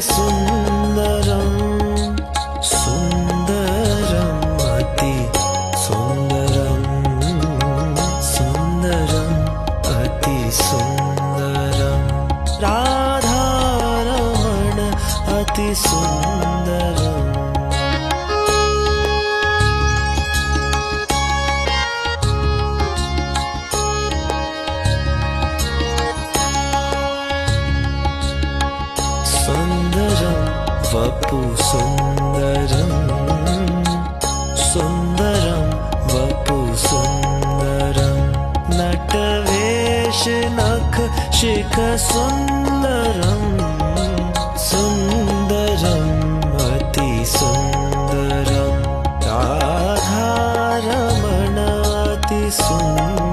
सुन्दरं सुन्दरम् अति सुन्दरं सुन्दरम् अति सुन्दरं राधारमण अति सुन्दरम् सुन्दरं वपु सुन्दरं सुन्दरं वपु सुन्दरं नटवेश नख शिख सुन्दरं सुन्दरम् अति सुन्दरं राधारमण अति सुन्दरम्